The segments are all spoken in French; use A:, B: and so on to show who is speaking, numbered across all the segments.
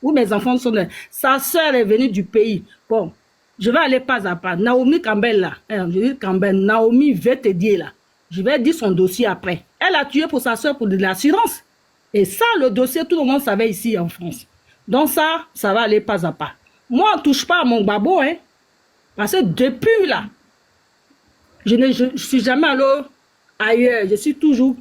A: où mes enfants sont nés. Sa sœur est venue du pays. Bon, je vais aller pas à pas. Naomi Campbell, là, je dis Campbell, Naomi veut te dire, là. Je vais dire son dossier après. Elle a tué pour sa sœur pour de l'assurance. Et ça, le dossier, tout le monde savait ici en France. Donc ça va aller pas à pas. Moi, on ne touche pas à mon babo, hein. Parce que depuis là, je ne suis jamais allée ailleurs. Je suis toujours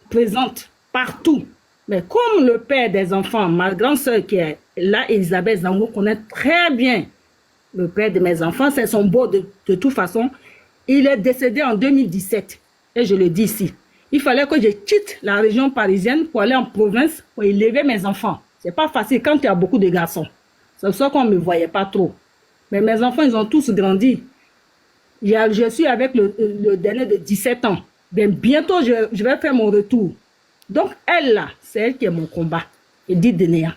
A: présente partout. Mais comme le père des enfants, ma grande sœur qui est là, Elisabeth Zango, connaît très bien le père de mes enfants, c'est son beau de toute façon. Il est décédé en 2017. Et je le dis ici. Il fallait que je quitte la région parisienne pour aller en province pour élever mes enfants. C'est pas facile quand il y a beaucoup de garçons. C'est pour ça qu'on ne me voyait pas trop. Mais mes enfants, ils ont tous grandi. Je suis avec le dernier de 17 ans. Bien, bientôt, je vais faire mon retour. Donc, elle, là, c'est elle qui est mon combat. Edith Denea.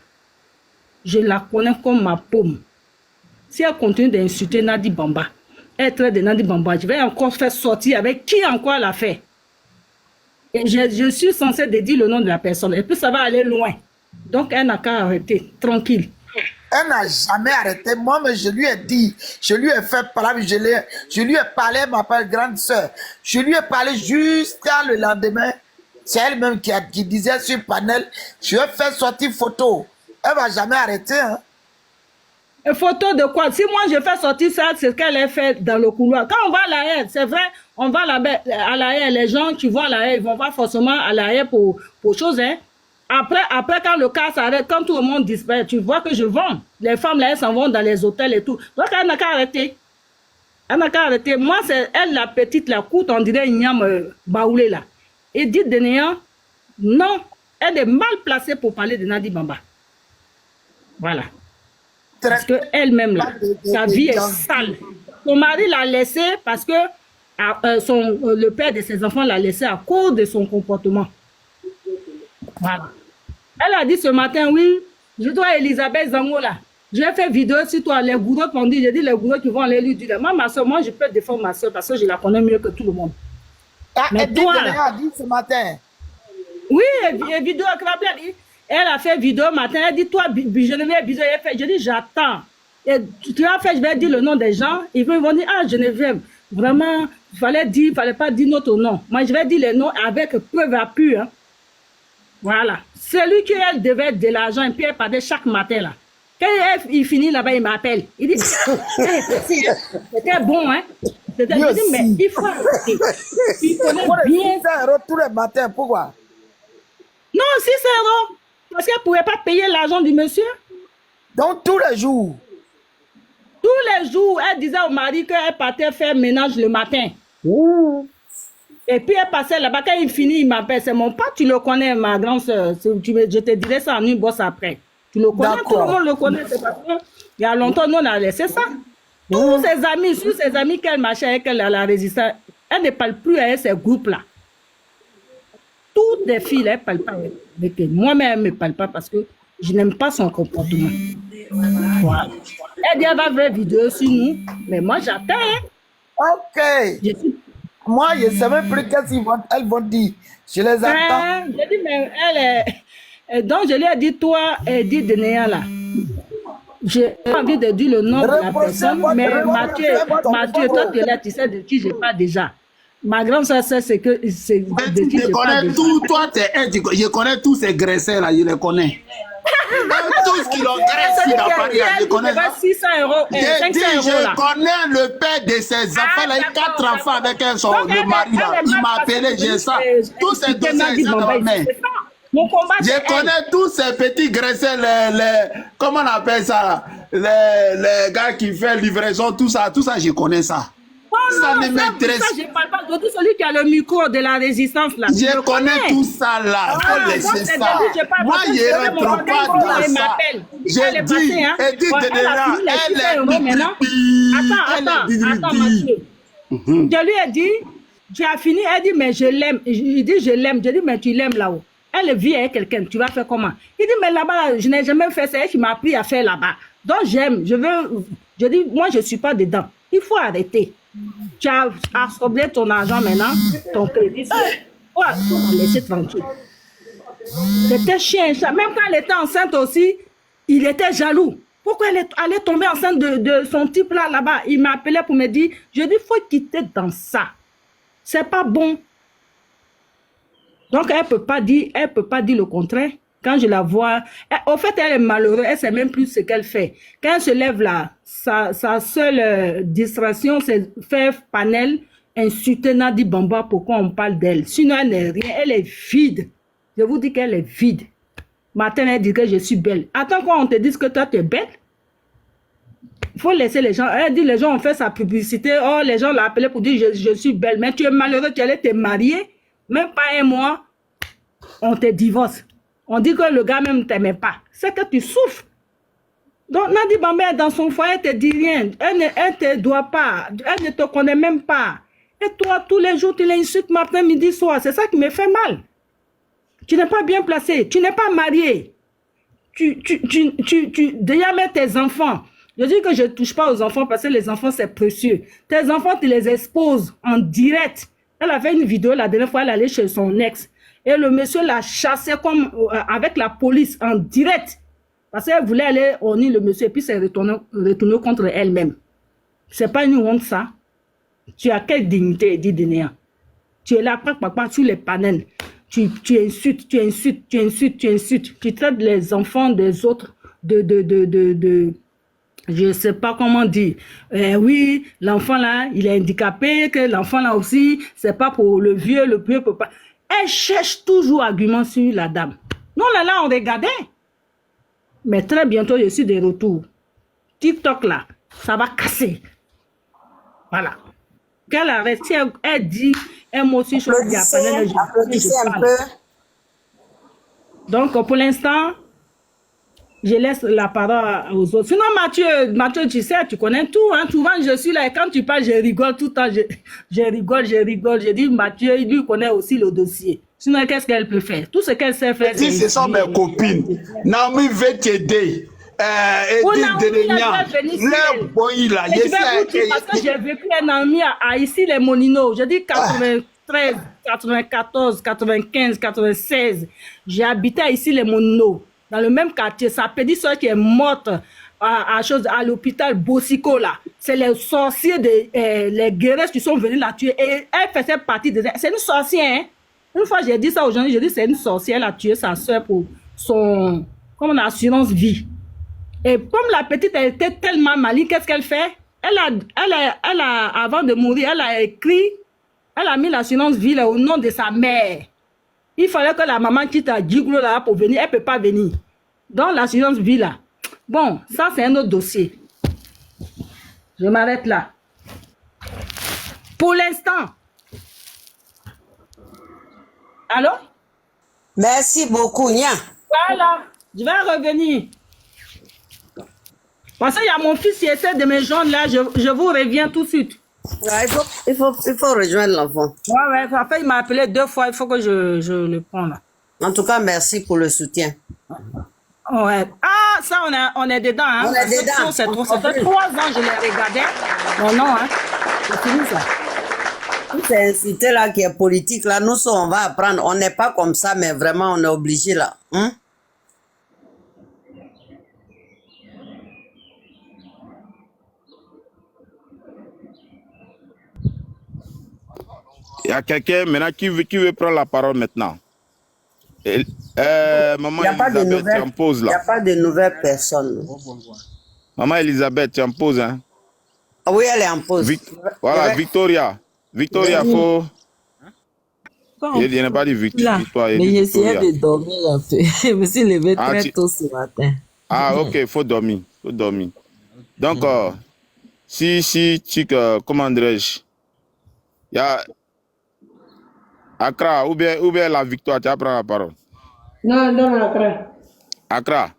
A: Je la connais comme ma paume. Si elle continue d'insulter Nadi Bamba, elle traite de Nadi Bamba, je vais encore faire sortir avec qui encore elle a fait. Et je suis censée dire le nom de la personne. Et puis, ça va aller loin. Donc, elle n'a qu'à arrêter. Tranquille.
B: Elle n'a jamais arrêté. Moi, mais je lui ai dit, je lui ai fait parler, je lui ai parlé, ma grande soeur. Je lui ai parlé jusqu'à le lendemain. C'est elle-même qui disait sur le panel, je vais faire sortir photo. Elle ne va jamais arrêter. Hein.
A: Et photo de quoi? Si moi je fais sortir ça, c'est ce qu'elle a fait dans le couloir. Quand on va à l'arrière, c'est vrai, on va à l'arrière, les gens qui vont à l'arrière, ils vont pas forcément à l'arrière pour chose, hein. Après, quand le cas s'arrête, quand tout le monde disparaît, tu vois que je vends. Les femmes, là, elles s'en vont dans les hôtels et tout. Donc, elle n'a qu'à arrêter. Elle n'a qu'à arrêter. Moi, c'est elle, la petite, la courte, on dirait Ignam Baoulé, là. Edith Denea, non, elle est mal placée pour parler de Nadi Bamba. Voilà. Parce qu'elle-même, là, sa vie est sale. Son mari l'a laissé parce que le père de ses enfants l'a laissé à cause de son comportement. Voilà. Elle a dit ce matin, oui, je dois Elisabeth Zango là. J'ai fait vidéo sur toi, les gourous t'ont dit, j'ai dit les gourous qui vont aller lui dire, ma soeur, moi je peux défendre ma soeur parce que je la connais mieux que tout le monde.
B: Ah, mais toi, elle a dit ce matin.
A: Oui, vidéo, elle a fait vidéo matin, elle dit, toi, Geneviève, je dis, j'attends. Et tu as fait, je vais dire le nom des gens, ils vont dire, ah, Geneviève, vraiment, il fallait pas dire notre nom. Moi, je vais dire les noms avec preuve à pu, hein. Voilà. Celui qui elle devait de l'argent, et puis elle parlait chaque matin là. Quand il finit là-bas, il m'appelle. Il dit, c'était bon, hein. Je dis, mais il faut arrêter. Il connaît bien.
B: 600 € tous les matins, pourquoi?
A: Non, 600 €. Parce qu'elle ne pouvait pas payer l'argent du monsieur.
B: Donc tous les jours.
A: Tous les jours, elle disait au mari qu'elle partait faire ménage le matin.
B: Ouh.
A: Et puis elle passait là-bas, quand il finit, il m'appelle. C'est mon père, tu le connais, ma grande soeur. Je te dirai ça en une bosse après. Tu le connais, tout le monde le connaît. C'est parce qu'il y a longtemps, nous on a laissé ça. Tous ses amis, sur ses amis qu'elle marchait avec elle à la résistance, elle ne parle plus avec ces groupes-là. Toutes les filles, elles ne parlent pas avec elle. Moi-même, elle ne me parle pas parce que je n'aime pas son comportement. Voilà. Elle dit, elle va faire vidéo sur nous, mais moi j'attends. Hein.
B: Ok. Moi, je ne sais même plus qu'est-ce qu'elles vont dire. Je les attends.
A: Je dis, mais elle est... Donc, je lui ai dit, toi, Edith Denea, là, j'ai envie de dire le nom de la personne, mais Mathieu, toi, tu sais de qui je parle déjà. Ma grande soeur, c'est que... c'est de qui je parle
C: tout, toi, je connais tous ces graisseurs, là, je les connais. Tout ce qui l'engraisse, il a parlé, je connais.
A: 600 €, 500 €, là.
C: Je connais le père de ses enfants, là, il a 4 enfants avec elle, le mari, là. Il m'a appelé, j'ai ça. Tous ces dossiers, ça dans ma main. Je connais tous ces petits graisseurs, comment on appelle ça, les gars qui font livraison, tout ça, je connais ça. Ça ne m'intéresse pas.
A: Je ne parle pas de tout celui qui a le micro de la résistance là.
C: Je connais tout ça là. Il faut laisser ça. Moi, je ne rentre pas dans ça. J'ai dit, Edith Denea,
A: Attends, Mathieu. Je lui ai dit, tu as fini. Elle dit, mais je l'aime. Il dit, je l'aime. Je dis, mais tu l'aimes là-haut. Elle vit avec quelqu'un. Tu vas faire comment? Il dit, mais là-bas, je n'ai jamais fait ça. Elle qui m'a appris à faire là-bas. Donc, j'aime. Je dis, moi, je ne suis pas dedans. Il faut arrêter. Tu as absorbé ton argent maintenant, ton crédit. Ouais, on va laisser tranquille. C'était chien. Même quand elle était enceinte aussi, Il était jaloux. Pourquoi elle est tombée enceinte de son type là-bas? Il m'a appelé pour me dire, je dis, il faut quitter dans ça. C'est pas bon. Donc, elle peut pas dire le contraire. Quand je la vois, au fait, elle est malheureuse, elle sait même plus ce qu'elle fait. Quand elle se lève là, sa seule distraction, c'est faire panel, insulter Nadi Bamba, pourquoi on parle d'elle. Sinon, elle n'est rien, elle est vide. Je vous dis qu'elle est vide. Matin, elle dit que je suis belle. Attends quoi, on te dise que toi, tu es belle. Il faut laisser les gens. Elle dit, les gens ont fait sa publicité. Oh, les gens l'ont appelé pour dire, je suis belle. Mais tu es malheureux, tu allais te marier. Même pas un mois, on te divorce. On dit que le gars même ne t'aimait pas. C'est que tu souffres. Donc, Nadi Bamba est dans son foyer, elle ne te dit rien. Elle ne te doit pas. Elle ne te connaît même pas. Et toi, tous les jours, tu l'insultes matin, midi, soir. C'est ça qui me fait mal. Tu n'es pas bien placé. Tu n'es pas marié. Tu déjà mets tes enfants. Je dis que je ne touche pas aux enfants parce que les enfants, c'est précieux. Tes enfants, tu les exposes en direct. Elle a fait une vidéo la dernière fois, elle allait chez son ex. Et le monsieur l'a chassé comme, avec la police en direct. Parce qu'elle voulait aller honner le monsieur et puis s'est retourné contre elle-même. C'est pas une honte ça. Tu as quelle dignité, dit Dénéa? Tu es là, sur les panels. Tu insultes. Tu traites les enfants des autres je ne sais pas comment dire. Oui, l'enfant là, il est handicapé, que l'enfant là aussi, c'est pas pour le vieux peut pas. Elle cherche toujours argument sur la dame. Nous, là, on regardait. Mais très bientôt, je suis de retour. TikTok là, ça va casser. Voilà. Qu'elle arrête, si elle dit, elle m'a aussi chose qui appelle.
D: Applaudissez un peu.
A: Donc, pour l'instant, je laisse la parole aux autres. Sinon, Mathieu, tu sais, tu connais tout. Hein? Souvent, je suis là et quand tu parles, je rigole tout le temps. Je rigole. Je dis, Mathieu, il lui connaît aussi le dossier. Sinon, qu'est-ce qu'elle peut faire? Tout ce qu'elle sait faire.
C: Si ce sont mes copines, Naomi veut t'aider. Edith Delegnan, le boy là,
A: parce que j'ai vécu un ami à ici, les Moninos. Je dis 93, 94, 95, 96. J'ai habité à ici, les Moninos. Dans le même quartier, sa petite soeur qui est morte à l'hôpital Bossico là. C'est les sorciers, les guerriers qui sont venus la tuer. Et elle faisait partie de... C'est une sorcière, hein? Une fois, j'ai dit ça aux gens, j'ai dit c'est une sorcière, elle a tué sa soeur pour son... comme une assurance vie. Et comme la petite, elle était tellement maligne, qu'est-ce qu'elle fait? Elle a, avant de mourir, elle a écrit, elle a mis l'assurance vie là, au nom de sa mère. Il fallait que la maman quitte à Djiglo là pour venir. Elle ne peut pas venir. Donc, l'assurance vie là. Bon, ça, c'est un autre dossier. Je m'arrête là. Pour l'instant. Allô?
D: Merci beaucoup, Nia.
A: Voilà. Je vais revenir. Parce qu'il y a mon fils qui essaie de me joindre là. Je vous reviens tout de suite.
D: Ouais, il faut rejoindre l'enfant.
A: Ouais. Après, il m'a appelé 2 fois. Il faut que je le prenne là.
D: En tout cas, merci pour le soutien.
A: Ouais. Ah, ça, on est dedans. Hein.
D: On est dedans.
A: Ça fait 3 ans que je l'ai regardé. Non, hein. C'est fini ça.
D: Toute cette cité là qui est politique, là, nous, on va apprendre. On n'est pas comme ça, mais vraiment, on est obligé là. Hein?
E: Il y a quelqu'un maintenant qui veut prendre la parole maintenant. Maman Elisabeth, tu en poses là.
D: Il n'y a pas de nouvelles personnes.
E: Maman Elisabeth, tu en poses, hein?
D: Oui, elle est en pause.
E: Voilà, Victoria. Victoria, faut... Il n'y a pas de Victoria.
F: Mais j'essayais de dormir un peu. Je me suis levé très tôt ce matin.
E: Ah, ok, il faut dormir. Donc, si tu... comment dirais-je? Il y a... Accra, ou bien la Victoire, tu vas prendre la parole.
A: Non, Accra.
E: Accra.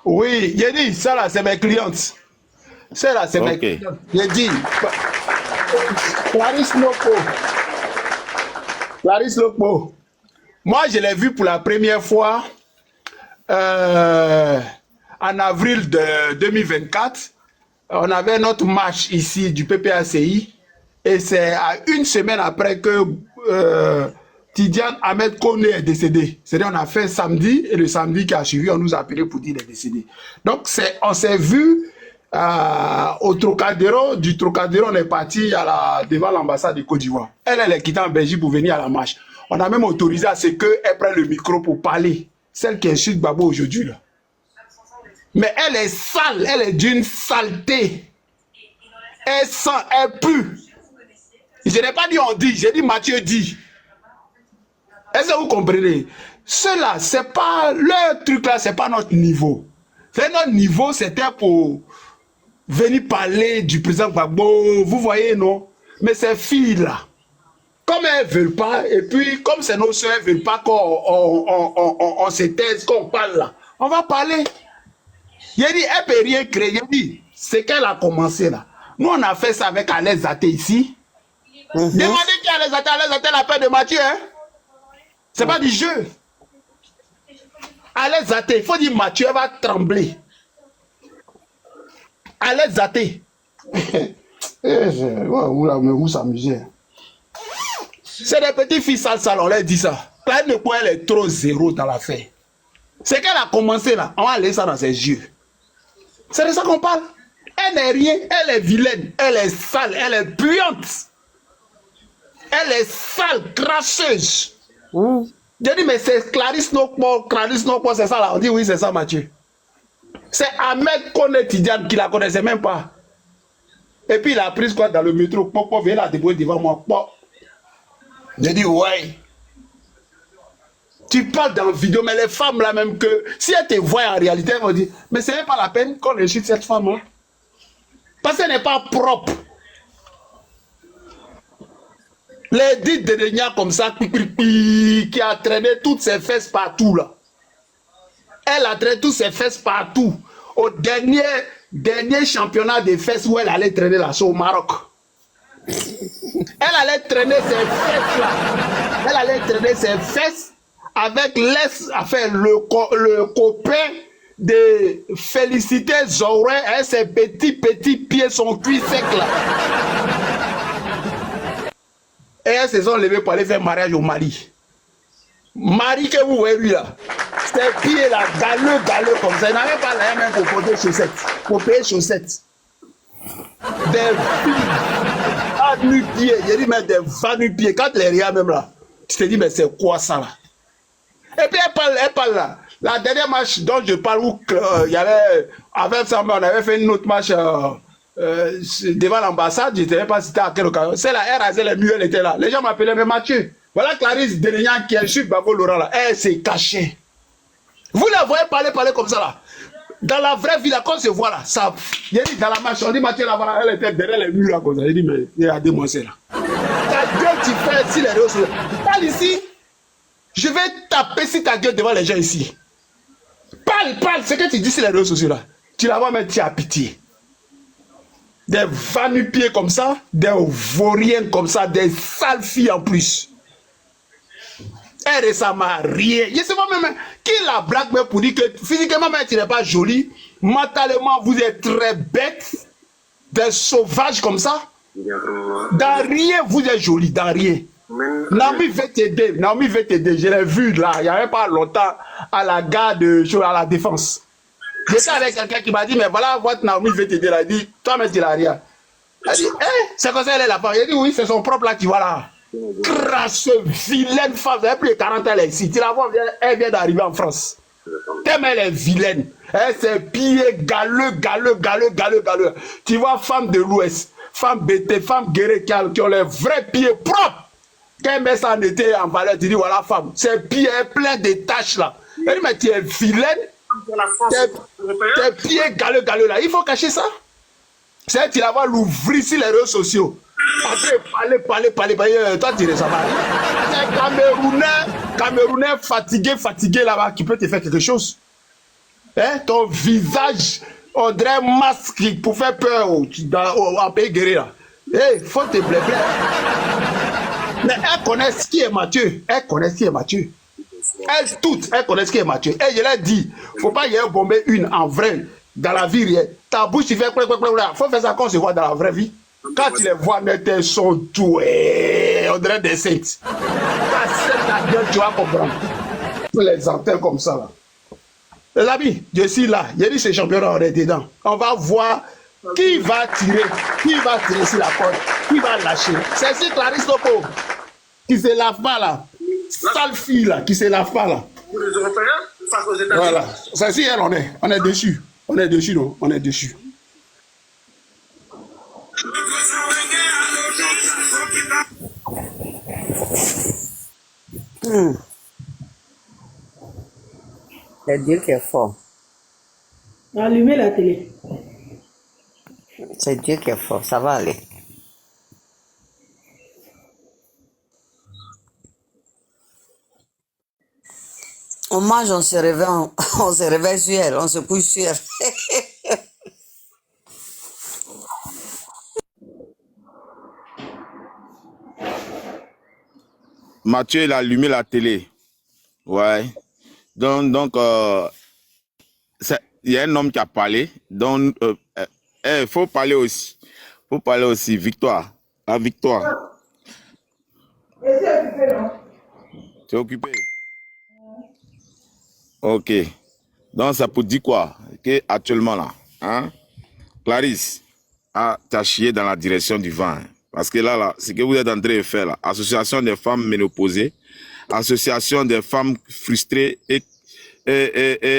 C: Oui, j'ai dit, ça là, c'est mes clientes. Ça là, c'est mes clientes. J'ai dit, Clarisse Lopo. Moi, je l'ai vu pour la première fois en avril de 2024. On avait notre match ici du PPACI et c'est à 1 semaine après que Tidiane Ahmed Kone est décédé. C'est-à-dire, on a fait samedi, et le samedi qui a suivi, on nous a appelé pour dire qu'il est décédé. Donc, on s'est vu au Trocadéro. Du Trocadéro, on est parti devant l'ambassade de Côte d'Ivoire. Elle est quittée en Belgique pour venir à la marche. On a même autorisé à ce qu'elle prenne le micro pour parler. Celle qui insulte Babo aujourd'hui, là. Mais elle est sale, elle est d'une saleté. Elle sent, elle pue. Je n'ai pas dit on dit, j'ai dit Mathieu dit. Est-ce que vous comprenez? Cela, c'est pas, leur truc là, c'est pas notre niveau. C'est notre niveau, c'était pour venir parler du président Gbagbo, vous voyez, non? Mais ces filles-là, comme elles ne veulent pas, et puis comme c'est nos soeurs, elles ne veulent pas qu'on se taise, qu'on parle là, on va parler. Il a dit, elle ne peut rien créer. Il a dit, c'est qu'elle a commencé là. Nous, on a fait ça avec Alain Zaté ici. Demandez qui a Alain Zaté la paix de Mathieu. Hein? C'est pas du jeu. Alain Zaté, il faut dire Mathieu va trembler. Alain Zaté. Vous s'amusez. C'est des petites filles sales, on leur dit ça. Là, elle est trop zéro dans l'affaire. C'est qu'elle a commencé là, on va laisser ça dans ses yeux. C'est de ça qu'on parle. Elle n'est rien, elle est vilaine, elle est sale, elle est puante. Elle est sale, crasseuse. J'ai dit, mais c'est Clarisse Nokpo, c'est ça là. On dit, oui, c'est ça, Mathieu. C'est Ahmed Kone Tidiane qui la connaissait même pas. Et puis il a pris quoi dans le métro, Popo vient la débrouiller devant moi. J'ai dit, ouais. Tu parles dans la vidéo, mais les femmes là même que, si elles te voient en réalité, elles vont dire, mais ce n'est pas la peine qu'on insulte cette femme là. Parce qu'elle n'est pas propre. Les dites de Denia comme ça, qui a traîné toutes ses fesses partout là. Elle a traîné toutes ses fesses partout. Au dernier championnat des fesses où elle allait traîner là, c'est au Maroc. Elle allait traîner ses fesses là. Elle allait traîner ses fesses avec le copain de Félicité Zoré et ses petits pieds, son cuit sec là. Et elles se sont levées pour aller faire mariage au Mali. Mari que vous voyez lui là, ses pieds là, galeux comme ça. Il n'avait pas la même pour porter chaussettes, pour payer chaussettes. Des va-nu-pieds, j'ai dit mais des va-nu-pieds. Quand les regardes même là, tu te dis mais c'est quoi ça là? Et puis elle parle là. La dernière marche dont je parle où il y avait, avec ça, on avait fait une autre marche devant l'ambassade, je ne sais pas si c'était à quelle occasion. C'est là, elle rasait les murs, elle était là. Les gens m'appelaient, mais Mathieu, voilà Clarisse Delignan qui insulte Babo Laurent là. Elle s'est cachée. Vous la voyez parler comme ça là. Dans la vraie vie là, quand on se voit là, ça. Il a dit dans la marche, on dit Mathieu là, voilà, elle était derrière les murs là comme ça. Il dit, mais il a démoncé là. Ta gueule, tu fais si les réseaux sociaux. Parle ici. Je vais taper si ta gueule devant les gens ici. Parle, ce que tu dis sur les réseaux sociaux là. Tu la vois, mais tu as pitié. Des va-nu-pieds comme ça, des vauriens comme ça, des sales filles en plus. Elle récemment rien. Je sais pas même qui la blague même pour dire que physiquement même tu n'es pas jolie, mentalement vous êtes très bête, des sauvages comme ça. Dans rien vous êtes jolie, dans rien. Naomi veut t'aider, je l'ai vu là, il n'y avait pas longtemps à la gare à la Défense. J'étais avec quelqu'un qui m'a dit, mais voilà, votre Naomi veut t'aider là. Il dit, toi, mais tu n'as rien. Elle dit, c'est comme ça, elle est là-bas. Il dit, oui, c'est son propre là qui va là. Crasse, vilaine femme, elle a plus de 40 ans, elle est ici. Tu la vois, elle vient d'arriver en France. Tellement elle est vilaine. Elle ses pieds galeux. Tu vois, femme de l'Ouest, femme bêtée, femme guerrière qui ont les vrais pieds propres. Quand elle met ça en été en valeur, tu dis, voilà, femme, ses pieds pleins de taches là. Elle dit, mais tu es vilaine. Tes pieds galeux là, il faut cacher ça. C'est tu la vois l'ouvrir sur les réseaux sociaux. Après parler, toi tu es ça. C'est Camerounais fatigué là-bas qui peut te faire quelque chose. Hein? Ton visage, on dirait un masque pour faire peur en pays guerrier là. Hey, faut te blébler. Mais elle connaît ce qui est Mathieu. Elle connaissent qui est Mathieu. Elles connaissent qui est Mathieu. Et je l'ai dit, faut pas y avoir bombé une en vrai, dans la vie réelle. Ta bouche, tu fais faut faire ça quand on se voit dans la vraie vie. Quand tu les vois, elles sont douées, on dirait des saints. casser ta gueule, tu vas comprendre. Les antennes comme ça, là. Les amis, je suis là. J'ai dit ces championnats, on est dedans. On va voir qui va tirer sur la corde, qui va lâcher. C'est si Clarisse Topo, qui se lave pas là. Sale fille là, qui se lave pas là.
G: Pour les Européens, face aux États-Unis.
C: Voilà. C'est si elle, on est dessus. On est dessus, non? On est dessus.
D: C'est Dieu qui est fort.
A: Allumez la télé.
D: C'est Dieu qui est fort. Ça va aller. On mange, on se réveille sur elle, on se couche sur elle.
E: Mathieu, il a allumé la télé. Ouais. Donc il y a un homme qui a parlé. Donc, il faut parler aussi. Faut parler aussi. Victoire. La victoire.
A: Et c'est occupé, non?
E: Tu es occupé? Ok. Donc, ça peut dire quoi? Que actuellement là, hein? Clarisse, t'as chié dans la direction du vent. Hein? Parce que là, ce que vous êtes en train de faire là, association des femmes ménopausées, association des femmes frustrées et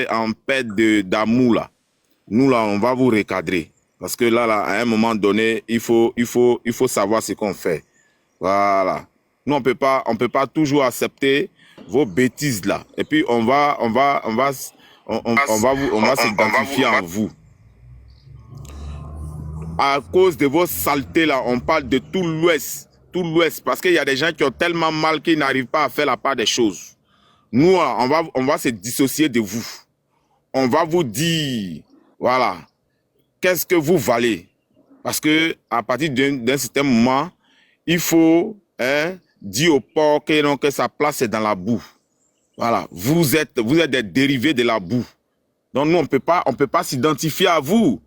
E: en perte d'amour là. Nous là, on va vous recadrer. Parce que là, à un moment donné, il faut savoir ce qu'on fait. Voilà. Nous, on peut pas toujours accepter vos bêtises là. Et puis, on va s'identifier en vous. À cause de vos saletés là, on parle de tout l'Ouest, parce qu'il y a des gens qui ont tellement mal qu'ils n'arrivent pas à faire la part des choses. Nous, on va se dissocier de vous. On va vous dire, voilà, qu'est-ce que vous valez? Parce que à partir d'un certain moment, il faut dire au porc que sa place est dans la boue. Voilà, vous êtes des dérivés de la boue. Donc nous, on peut pas s'identifier à vous.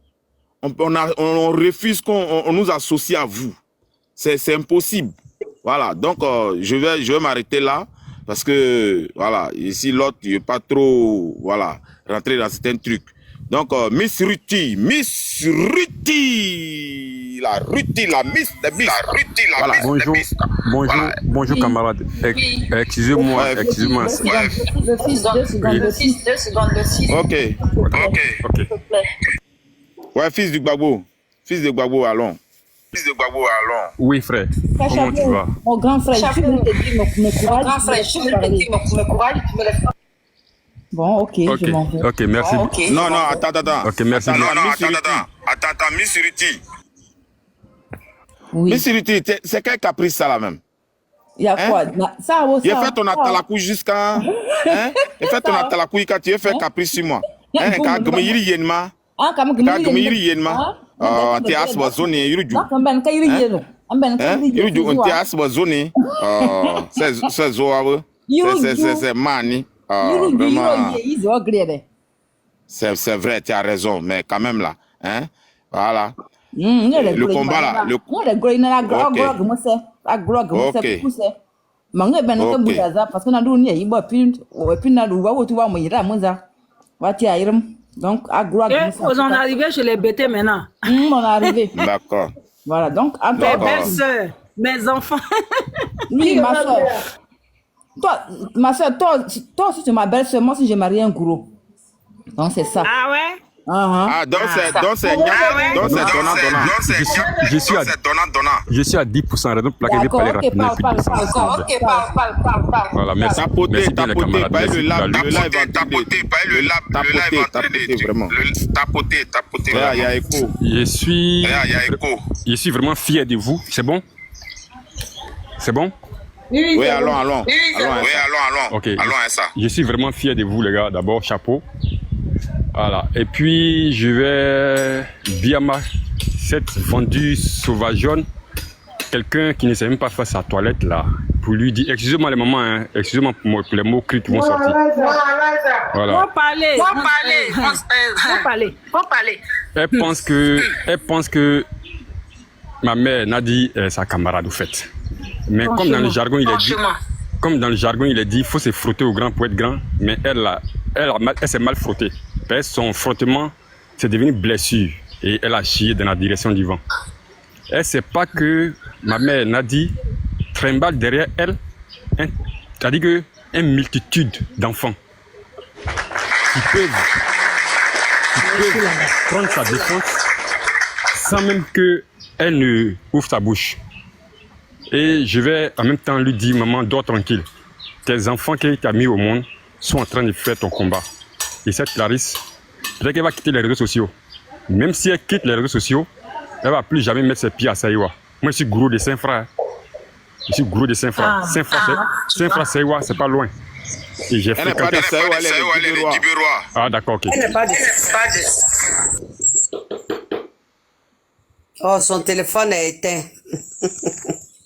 E: On refuse qu'on nous associe à vous. C'est impossible. Voilà, donc je vais m'arrêter là parce que voilà, ici l'autre, il ne veut pas trop rentrer dans certains trucs. Donc Miss Ruti, la Miss. Voilà.
H: Bonjour camarade. Excusez-moi.
G: Le fils.
E: Ok. Ouais, fils de Gbagbo, allons.
H: Oui, frère. Comment tu vas?
A: Mon grand frère, je vais te dire mes courage. Bon, ok, je m'en vais.
H: Ok, merci.
E: Non, attends.
H: Ok, merci.
E: Attends, Miss Ruti.
A: Oui.
E: Miss Ruti, c'est quel caprice ça là même?
A: Il y a quoi? Ça,
E: il a fait ton atalakou jusqu'à... Hein? Il a fait ton atalakou quand tu as fait caprice sur moi. Hein? Quand tu as yenma. Quand tu as yenma. Tu as aswa zone, yuruju. Yuruju, tu as aswa zone. C'est zoawe. C'est mani. C'est vrai, tu as raison, mais quand même là, hein, voilà. Le combat là,
A: donc vous en arrivez chez les bêtés maintenant. On est arrivé.
E: D'accord.
A: Voilà, donc mes belles-sœurs, mes enfants. Oui, ma soeur. Toi aussi tu ma belle-sœur, moi si j'ai marié un gourou. Donc c'est ça. Ah ouais?
E: Donc c'est
H: Je suis à 10% raison pour laquelle je parle rapidement.
G: Ok, parle.
H: Voilà, merci. Merci bien les camarades.
E: Tapoter, il y a écho.
H: Je suis vraiment fier de vous. C'est bon? C'est bon?
E: Oui, allons.
H: Ok, je suis vraiment fier de vous les gars. D'abord, chapeau. Voilà. Et puis, je vais, via cette vendue sauvageonne, quelqu'un qui ne sait même pas faire sa toilette là, pour lui dire, excusez-moi les mamans, hein, excusez-moi pour les mots crus qui vont sortir. Voilà.
A: Faut parler.
H: Elle pense que ma mère Nadi est sa camarade au fait. Mais comme dans le jargon, il est dit, comme dans le jargon, il est dit, il faut se frotter au grand pour être grand, mais elle s'est mal frottée. Son frottement, c'est devenu blessure et elle a chié dans la direction du vent. Elle ne sait pas que ma mère Nadi trimballe derrière elle, c'est-à-dire que une multitude d'enfants qui peuvent prendre sa défense sans même qu'elle ne ouvre sa bouche. Et je vais en même temps lui dire, maman, dors tranquille. Tes enfants qui t'ont mis au monde sont en train de faire ton combat. Et cette Clarisse, peut-être qu'elle va quitter les réseaux sociaux. Même si elle quitte les réseaux sociaux, elle ne va plus jamais mettre ses pieds à Saïwa. Moi, je suis gourou de Saint-Frère. Je suis gourou de Saint-Frère. Saint-Frère, Saïwa, c'est pas loin. Et j'ai fréquenté
E: Saïwa, elle est de Dibérois.
H: Ah, d'accord, ok.
D: Elle n'est pas de... Oh, son téléphone est éteint.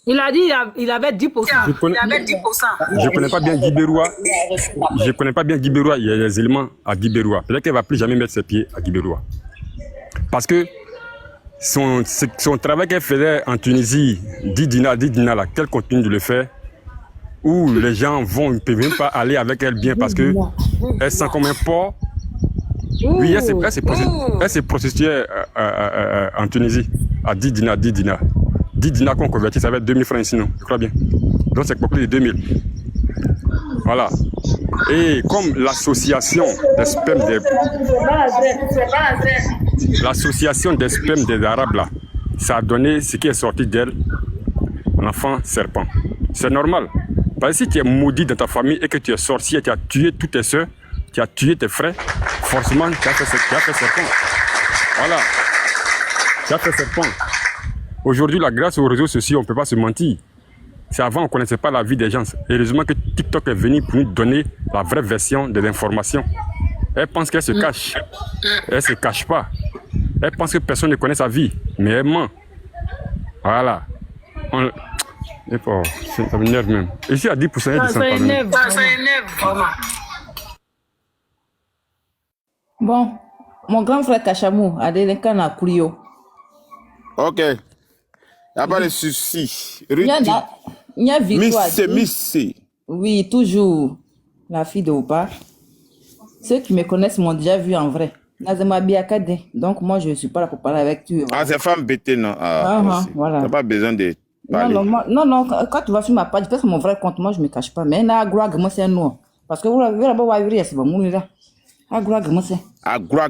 A: Il a dit il avait 10%.
G: Il avait 10%.
H: Je ne connais pas bien Guibérois. Je ne connais pas bien Guibérois. Il y a des éléments à Guibérois. Peut-être qu'elle ne va plus jamais mettre ses pieds à Guibérois. Parce que son travail qu'elle faisait en Tunisie, 10 dinars là, qu'elle continue de le faire, où les gens ne peuvent même pas aller avec elle bien parce qu'elle sent comme un porc. Oui, elle s'est prostituée en Tunisie à 10 dinars. 10 dinars qu'on convertit, ça va être 2000 francs ici, non? Je crois bien. Donc c'est beaucoup de 2000. Voilà. Et comme l'association des spermes des Arabes là, ça a donné ce qui est sorti d'elle, l'enfant serpent. C'est normal. Parce que si tu es maudit dans ta famille et que tu es sorcier, tu as tué toutes tes soeurs, tu as tué tes frères, forcément tu as fait serpent. Voilà. Tu as fait serpent. Aujourd'hui, grâce aux réseaux sociaux, on ne peut pas se mentir. C'est avant, on ne connaissait pas la vie des gens. Heureusement que TikTok est venu pour nous donner la vraie version des informations. Elle pense qu'elle se cache. Elle ne se cache pas. Elle pense que personne ne connaît sa vie. Mais elle ment. Voilà. Ça m'énerve même. Et si à 10%, elle descend pas même.
G: Ça énerve.
F: Bon, mon grand frère Kachamou a délinqué à Kourio.
E: Ok. Il n'y a pas de souci.
F: Il y a Victoire.
E: Missé.
F: Oui, toujours. La fille de Opa. Ceux qui me connaissent m'ont déjà vu en vrai. Nazema Biakade. Donc moi, je ne suis pas là pour parler avec toi.
E: Ah, c'est femme bêtée, non?
F: Voilà.
E: Tu n'as pas besoin de parler.
F: Non, quand tu vas sur ma page, parce que mon vrai compte, moi, je ne me cache pas. Mais là, moi, c'est un nom. Parce que vous l'avez là-bas, c'est bon, moi, là. Agua,